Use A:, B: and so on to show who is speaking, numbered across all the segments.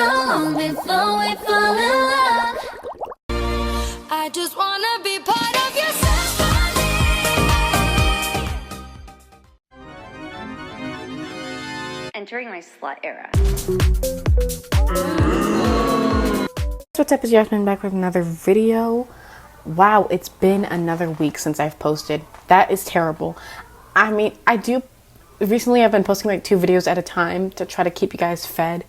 A: How long before we fall in love? I just wanna be part of your symphony.
B: Entering my slut era.
C: What's up, it's Jasmine back with another video. Wow, it's been another week since I've posted. That is terrible. I mean, recently I've been posting like 2 videos at a time to try to keep you guys fed,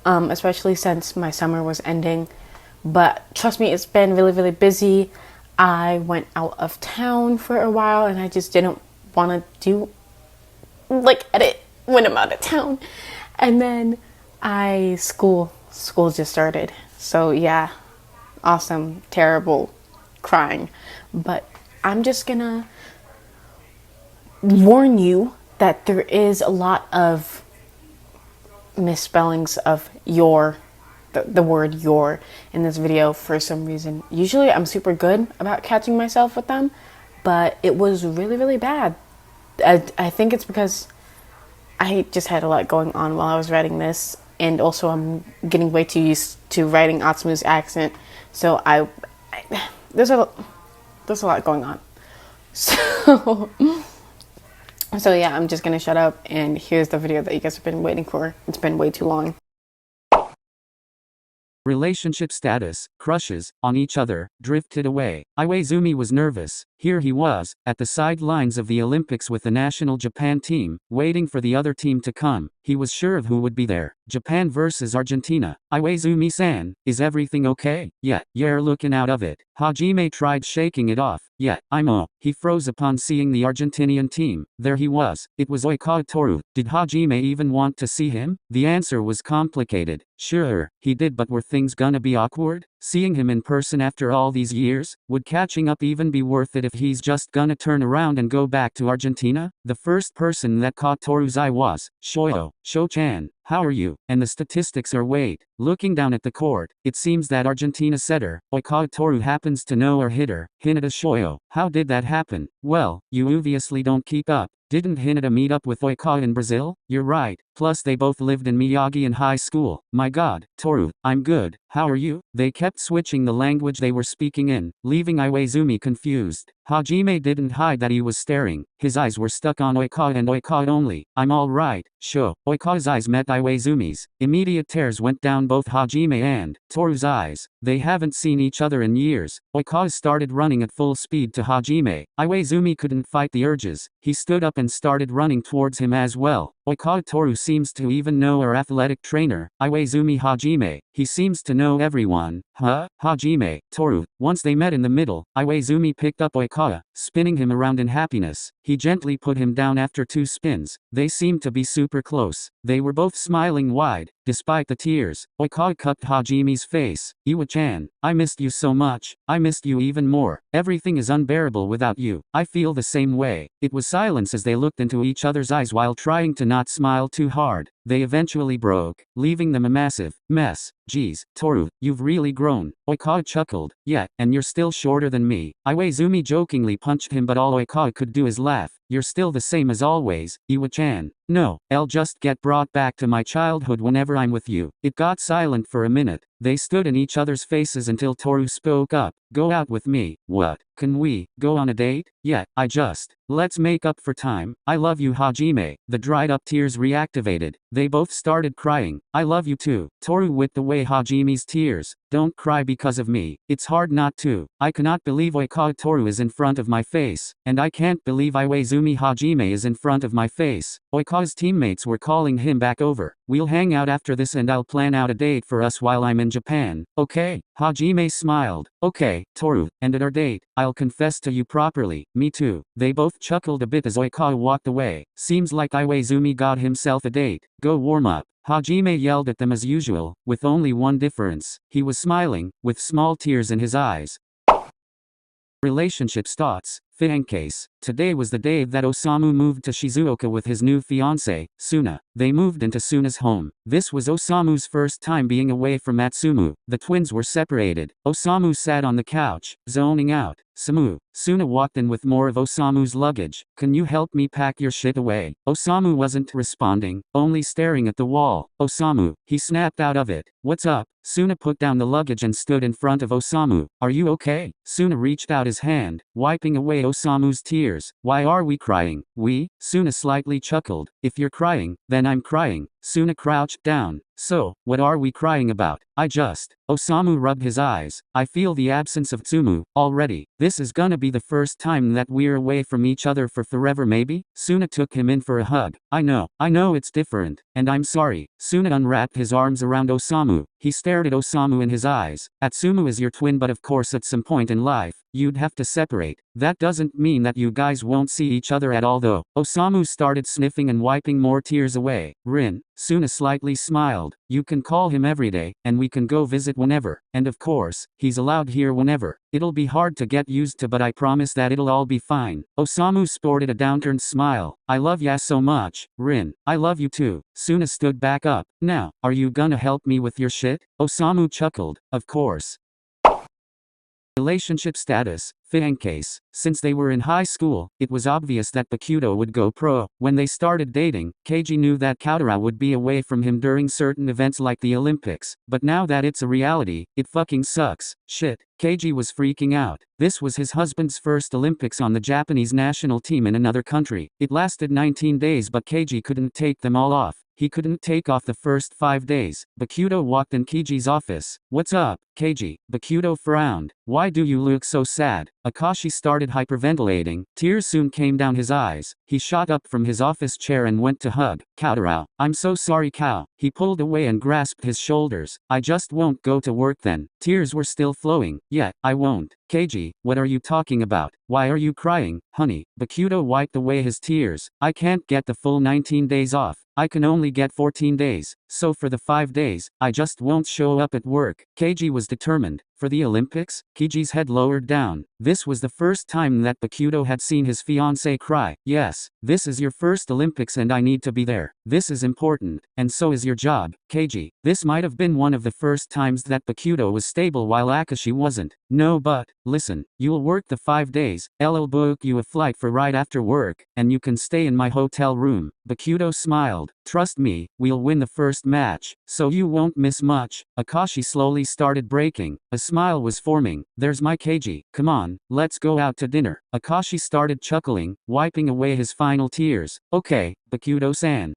C: especially since my summer was ending. But trust me, it's been really busy. I went out of town for a while and I just didn't want to do edit when I'm out of town. And then school just started. So yeah, awesome, terrible, crying. But I'm just gonna warn you that there is a lot of misspellings of the word your in this video for some reason. Usually I'm super good about catching myself with them, but it was really bad. I think it's because I just had a lot going on while I was writing this, and also I'm getting way too used to writing Atsumi's accent, so there's a lot going on. So yeah, I'm just gonna shut up, and here's the video that you guys have been waiting for. It's been way too long.
D: Relationship status, crushes on each other, drifted away. Iwaizumi was nervous. Here he was, at the sidelines of the Olympics with the national Japan team, waiting for the other team to come. He was sure of who would be there. Japan versus Argentina. Iwaizumi-san, is everything okay? Yeah, you're looking out of it. Hajime tried shaking it off. Yeah, He froze upon seeing the Argentinian team. There he was. It was Oikawa Toru. Did Hajime even want to see him? The answer was complicated. Sure, he did, but were things gonna be awkward? Seeing him in person after all these years? Would catching up even be worth it if he's just gonna turn around and go back to Argentina? The first person that caught Toru's eye was Shoyo. Sho-chan, how are you? And the statistics are wait. Looking down at the court, it seems that Argentina setter, Oikawa Toru, happens to know our hitter, Hinata Shoyo. How did that happen? Well, you obviously don't keep up. Didn't Hinata meet up with Oikawa in Brazil? You're right. Plus they both lived in Miyagi in high school. My god, Toru, I'm good. How are you? They kept switching the language they were speaking in, leaving Iwaizumi confused. Hajime didn't hide that he was staring. His eyes were stuck on Oikawa and Oikawa only. I'm all right, Sho. Oikawa's eyes met Iwaizumi's. Immediate tears went down both Hajime and Toru's eyes. They haven't seen each other in years. Oikawa started running at full speed to Hajime. Iwaizumi couldn't fight the urges. He stood up and started running towards him as well. Oikawa Toru seems to even know our athletic trainer, Iwaizumi Hajime. He seems to know everyone. Huh? Hajime, Toru. Once they met in the middle, Iwaizumi picked up Oikawa, spinning him around in happiness. He gently put him down after 2 spins. They seemed to be super close. They were both smiling wide, despite the tears. Oikawa cupped Hajime's face. Iwa-chan, I missed you so much. I missed you even more. Everything is unbearable without you. I feel the same way. It was silence as they looked into each other's eyes while trying to not smile too hard. They eventually broke, leaving them a massive mess. Geez, Toru, you've really grown. Oikawa chuckled. Yeah, and you're still shorter than me. Iwaizumi jokingly punched him, but all Oikawa could do is laugh. You're still the same as always, Iwa-chan. No, I'll just get brought back to my childhood whenever I'm with you. It got silent for a minute. They stood in each other's faces until Toru spoke up. Go out with me. What? Can we go on a date? Yeah, let's make up for time. I love you, Hajime. The dried up tears reactivated. They both started crying. I love you too. Toru whipped away Hajime's tears. Don't cry because of me. It's hard not to. I cannot believe Oikawa Toru is in front of my face. And I can't believe Iwaizumi Hajime is in front of my face. Oikawa's teammates were calling him back over. We'll hang out after this and I'll plan out a date for us while I'm in Japan. Okay? Hajime smiled. Okay, Toru, and at our date, I'll confess to you properly. Me too. They both chuckled a bit as Oikawa walked away. Seems like Iwaizumi got himself a date. Go warm up. Hajime yelled at them as usual, with only one difference. He was smiling, with small tears in his eyes. Relationship starts. Case. Today was the day that Osamu moved to Shizuoka with his new fiancée, Suna. They moved into Suna's home. This was Osamu's first time being away from Atsumu. The twins were separated. Osamu sat on the couch, zoning out. Suna walked in with more of Osamu's luggage. Can you help me pack your shit away? Osamu wasn't responding, only staring at the wall. Osamu, he snapped out of it. What's up? Suna put down the luggage and stood in front of Osamu. Are you okay? Suna reached out his hand, wiping away Osamu's tears. Why are we crying? We? Suna slightly chuckled. If you're crying, then I'm crying. Suna crouched down. So, what are we crying about? Osamu rubbed his eyes. I feel the absence of Tsumu, already. This is gonna be the first time that we're away from each other for forever maybe? Suna took him in for a hug. I know it's different, and I'm sorry. Suna unwrapped his arms around Osamu. He stared at Osamu in his eyes. Atsumu is your twin, but of course at some point in life, you'd have to separate. That doesn't mean that you guys won't see each other at all though. Osamu started sniffing and wiping more tears away. Rin, Suna slightly smiled. You can call him every day, and we can go visit whenever. And of course, he's allowed here whenever. It'll be hard to get used to, but I promise that it'll all be fine. Osamu sported a downturned smile. I love ya so much, Rin. I love you too. Suna stood back up. Now, are you gonna help me with your shit? Osamu chuckled. Of course. Relationship status. Case. Since they were in high school, it was obvious that Bakuto would go pro. When they started dating, Keiji knew that Kaoru would be away from him during certain events like the Olympics. But now that it's a reality, it fucking sucks. Shit. Keiji was freaking out. This was his husband's first Olympics on the Japanese national team in another country. It lasted 19 days, but Keiji couldn't take them all off. He couldn't take off the first 5 days. Bakuto walked in Keiji's office. What's up, Keiji? Bakuto frowned. Why do you look so sad? Akashi started hyperventilating. Tears soon came down his eyes. He shot up from his office chair and went to hug Kaoru. I'm so sorry, Kao. He pulled away and grasped his shoulders. I just won't go to work then. Tears were still flowing. Yeah, I won't. Keiji, what are you talking about? Why are you crying, honey? Bakuto wiped away his tears. I can't get the full 19 days off. I can only get 14 days. So for the 5 days, I just won't show up at work. Keiji was determined. For the Olympics? Keiji's head lowered down. This was the first time that Bakuto had seen his fiancée cry. Yes, this is your first Olympics and I need to be there. This is important, and so is your job, Keiji. This might have been one of the first times that Bakuto was stable while Akashi wasn't. No, but, listen, you'll work the 5 days, I'll book you a flight for right after work, and you can stay in my hotel room. Bakuto smiled. Trust me, we'll win the first match, so you won't miss much. Akashi slowly started breaking. A smile was forming. There's my Keiji. Come on, let's go out to dinner. Akashi started chuckling, wiping away his final tears. Okay, Bakuto-san.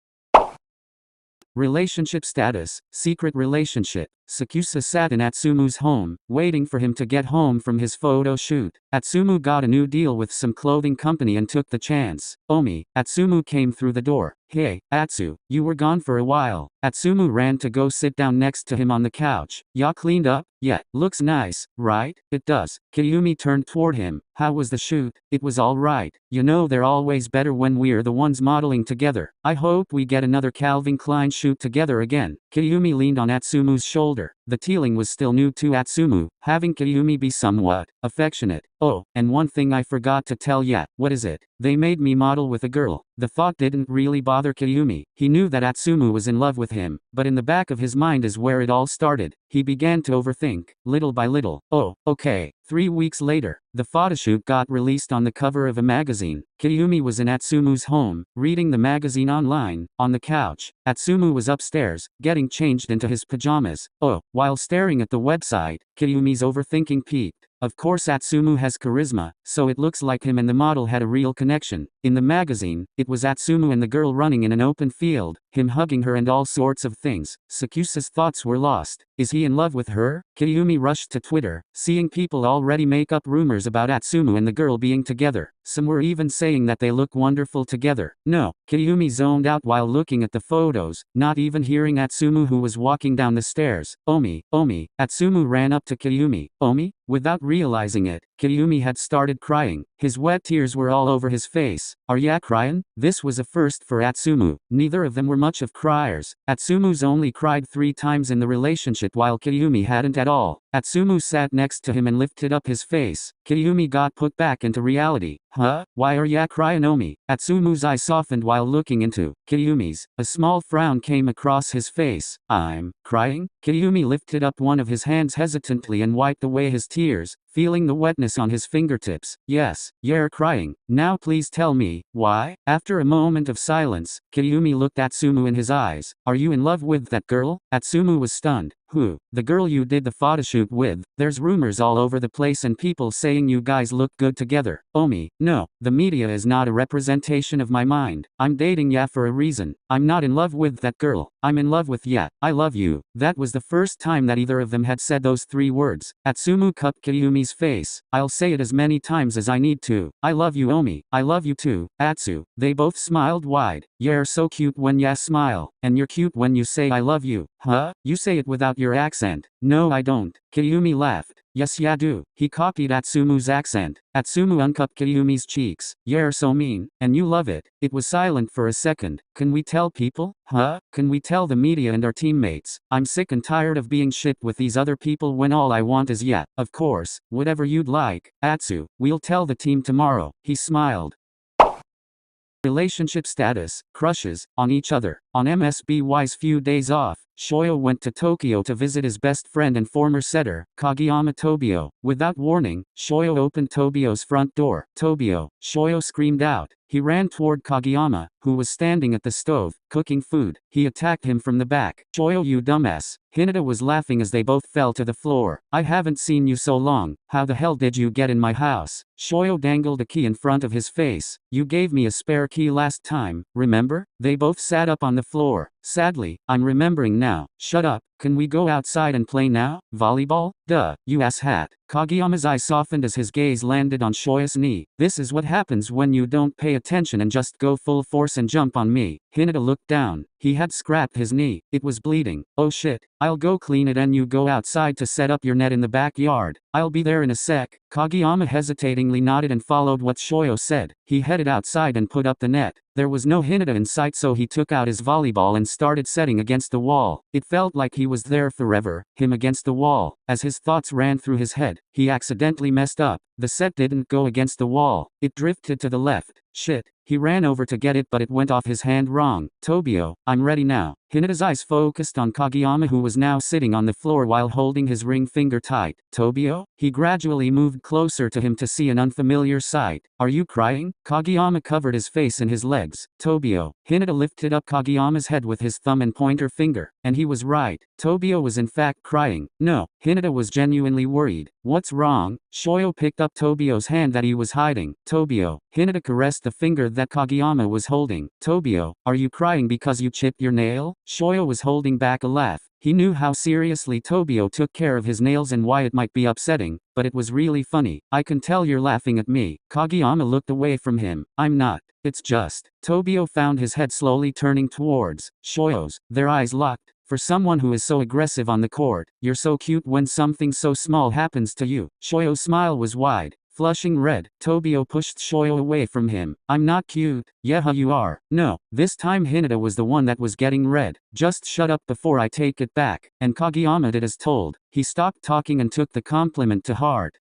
D: Relationship status. Secret relationship. Sakusa sat in Atsumu's home, waiting for him to get home from his photo shoot. Atsumu got a new deal with some clothing company and took the chance. Omi, Atsumu came through the door. Hey, Atsu, you were gone for a while. Atsumu ran to go sit down next to him on the couch. Ya cleaned up? Yeah, looks nice, right? It does. Kiyumi turned toward him. How was the shoot? It was all right. You know they're always better when we're the ones modeling together. I hope we get another Calvin Klein shoot together again. Kiyumi leaned on Atsumu's shoulder. The tealing was still new to Atsumu, having Kiyumi be somewhat affectionate. Oh, and one thing I forgot to tell ya. What is it? They made me model with a girl. The thought didn't really bother Kiyumi. He knew that Atsumu was in love with him, but in the back of his mind is where it all started. He began to overthink, little by little. Oh, okay. 3 weeks later, the photoshoot got released on the cover of a magazine. Kiyumi was in Atsumu's home, reading the magazine online, on the couch. Atsumu was upstairs, getting changed into his pajamas. Oh, while staring at the website, Kiyumi's overthinking peaked. Of course Atsumu has charisma, so it looks like him and the model had a real connection. In the magazine, it was Atsumu and the girl running in an open field, him hugging her and all sorts of things. Sakusa's thoughts were lost. Is he in love with her? Kiyumi rushed to Twitter, seeing people already make up rumors about Atsumu and the girl being together. Some were even saying that they look wonderful together. No, Kiyumi zoned out while looking at the photos, not even hearing Atsumu who was walking down the stairs. Omi, Atsumu ran up to Kiyumi. Omi? Without realizing it, Kiyumi had started crying. His wet tears were all over his face. Are ya crying? This was a first for Atsumu. Neither of them were much of criers. Atsumu's only cried 3 times in the relationship while Kiyumi hadn't at all. Atsumu sat next to him and lifted up his face. Kiyumi got put back into reality. Huh? Why are ya crying, Omi? Atsumu's eyes softened while looking into Kiyumi's. A small frown came across his face. I'm crying? Kiyumi lifted up one of his hands hesitantly and wiped away his tears, feeling the wetness on his fingertips. Yes, you're crying. Now please tell me, why? After a moment of silence, Kiyumi looked Atsumu in his eyes. Are you in love with that girl? Atsumu was stunned. Who? The girl you did the photoshoot with. There's rumors all over the place and people saying you guys look good together. Omi, no, the media is not a representation of my mind. I'm dating ya for a reason. I'm not in love with that girl. I'm in love with ya. I love you. That was the first time that either of them had said those 3 words. Atsumu cupped Kiyumi's face. I'll say it as many times as I need to. I love you, Omi. I love you too, Atsu. They both smiled wide. You're so cute when ya smile. And you're cute when you say I love you. Huh? You say it without your accent. No, I don't. Kiyumi laughed. Yes, ya do. He copied Atsumu's accent. Atsumu uncupped Kiyumi's cheeks. You're so mean. And you love it. It was silent for a second. Can we tell people? Huh? Can we tell the media and our teammates? I'm sick and tired of being shit with these other people when all I want is ya. Of course, whatever you'd like, Atsu. We'll tell the team tomorrow. He smiled. Relationship status, crushes, on each other. On MSBY's few days off, Shoyo went to Tokyo to visit his best friend and former setter, Kageyama Tobio. Without warning, Shoyo opened Tobio's front door. Tobio, Shoyo screamed out. He ran toward Kageyama, who was standing at the stove, cooking food. He attacked him from the back. Shoyo, you dumbass. Hinata was laughing as they both fell to the floor. I haven't seen you so long. How the hell did you get in my house? Shoyo dangled a key in front of his face. You gave me a spare key last time, remember? They both sat up on the floor. Sadly, I'm remembering now. Shut up. Can we go outside and play now? Volleyball? Duh, you asshat. Kageyama's eye softened as his gaze landed on Shoya's knee. This is what happens when you don't pay attention and just go full force and jump on me. Hinata looked down. He had scrapped his knee. It was bleeding. Oh shit. I'll go clean it and you go outside to set up your net in the backyard. I'll be there in a sec. Kageyama hesitatingly nodded and followed what Shoyo said. He headed outside and put up the net. There was no Hinata in sight, so he took out his volleyball and started setting against the wall. It felt like he was there forever, him against the wall. As his thoughts ran through his head, he accidentally messed up. The set didn't go against the wall. It drifted to the left. Shit. He ran over to get it, but it went off his hand wrong. Tobio, I'm ready now. Hinata's eyes focused on Kageyama, who was now sitting on the floor while holding his ring finger tight. Tobio? He gradually moved closer to him to see an unfamiliar sight. Are you crying? Kageyama covered his face in his legs. Tobio. Hinata lifted up Kageyama's head with his thumb and pointer finger. And he was right. Tobio was in fact crying. No, Hinata was genuinely worried. What's wrong? Shoyo picked up Tobio's hand that he was hiding. Tobio. Hinata caressed the finger that Kageyama was holding. Tobio, are you crying because you chipped your nail? Shoyo was holding back a laugh. He knew how seriously Tobio took care of his nails and why it might be upsetting, but it was really funny. I can tell you're laughing at me. Kageyama looked away from him. I'm not. It's just. Tobio found his head slowly turning towards Shoyo's. Their eyes locked. For someone who is so aggressive on the court, you're so cute when something so small happens to you. Shoyo's smile was wide. Flushing red, Tobio pushed Shoyo away from him. I'm not cute. Yeah, you are. No, this time Hinata was the one that was getting red. Just shut up before I take it back. And Kageyama did as told. He stopped talking and took the compliment to heart.